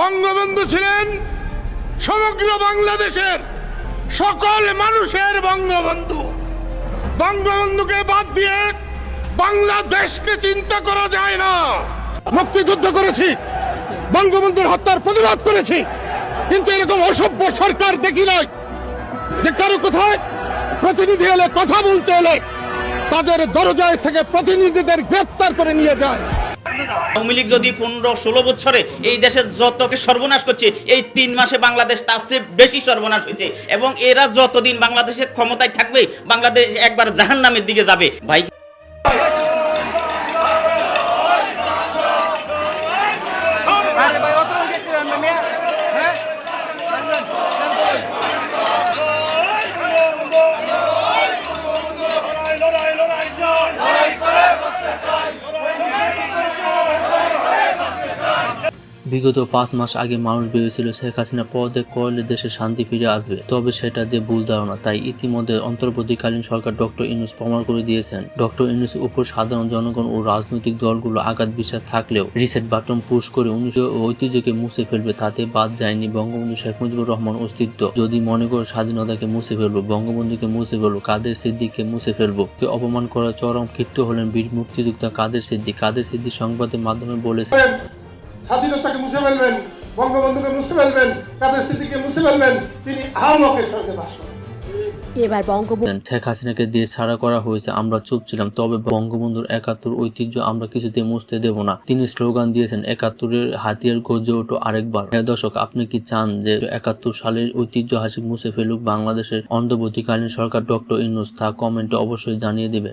বঙ্গবন্ধু ছিলেন সমগ্র বাংলাদেশের সকল মানুষের বঙ্গবন্ধু। বঙ্গবন্ধুকে বাদ দিয়ে বাংলাদেশকে চিন্তা করা যায় না। মুক্তিযুদ্ধ করেছি, বঙ্গবন্ধুর হত্যার প্রতিবাদ করেছি, কিন্তু এরকম অসভ্য সরকার দেখি নাই যে কারো কোথায় প্রতিনিধি এলে কথা বলতে এলে তাদের দরজায় থেকে প্রতিনিধিদের গ্রেফতার করে নিয়ে যায়। আওয়ামী লীগ যদি 15-16 বছরে এই দেশের যতকে সর্বনাশ করছে, এই 3 মাসে বাংলাদেশ তার চেয়ে বেশি সর্বনাশ হয়েছে। এবং এরা যতদিন বাংলাদেশের ক্ষমতায় থাকবে, বাংলাদেশ একবার জাহান্নামের দিকে যাবে। ভাই, বিগত 5 মাস আগে মানুষ ভেবেছিল শেখ হাসিনা পদে করলে দেশে শান্তি ফিরে আসবে, তবে সেটা যে ভুল ধারণা। তাই ইতিমধ্যে অন্তর্বর্তীকালীন সরকার ডক্টর ইউনূস প্রমাণ করে দিয়েছেন। ডক্টর ইউনূসের উপর সাধারণ জনগণ ও রাজনৈতিক দলগুলো আঘাত বিশ্বাস থাকলেও রিসেট বাটন পুশ করে 1900 ঐতিহ্যকে মুছে ফেলবে, তাতে বাদ যায়নি বঙ্গবন্ধু শেখ মুজিবুর রহমান অস্তিত্ব। যদি মনে করো স্বাধীনতাকে মুছে ফেলবো, বঙ্গবন্ধুকে মুছে ফেলবো, কাদের সিদ্দিককে মুছে ফেলবো, কে অপমান করার চরম ক্ষিপ্ত হলেন বীর মুক্তিযোদ্ধা কাদের সিদ্দিক। কাদের সিদ্দিক সংবাদের মাধ্যমে বলেছেন, স্বাধীনতাকে মুছে ফেলবেন, বঙ্গবন্ধুকে মুছে ফেলবেন, কাদের স্মৃতিকে মুছে ফেলবেন, তিনি আহমকের সঙ্গে বাস করেন। এবার বঙ্গবন্ধু শেখ হাসিনাকে দিয়ে ছাড়া করা হয়েছে, আমরা চুপ ছিলাম, তবে বঙ্গবন্ধুর 71 ঐতিহ্য আমরা কিছুতে মুছতে দেব না। তিনি স্লোগান দিয়েছেন 71-এর হাতিয়ার গর্জে ওঠো আরেকবার। হ্যাঁ দর্শক, আপনি কি চান যে 71 সালের ঐতিহ্য হাসি মুছে ফেলুক বাংলাদেশের অন্তর্বর্তীকালীন সরকার ডক্টর ইউনূস? তা কমেন্টে অবশ্যই জানিয়ে দেবেন।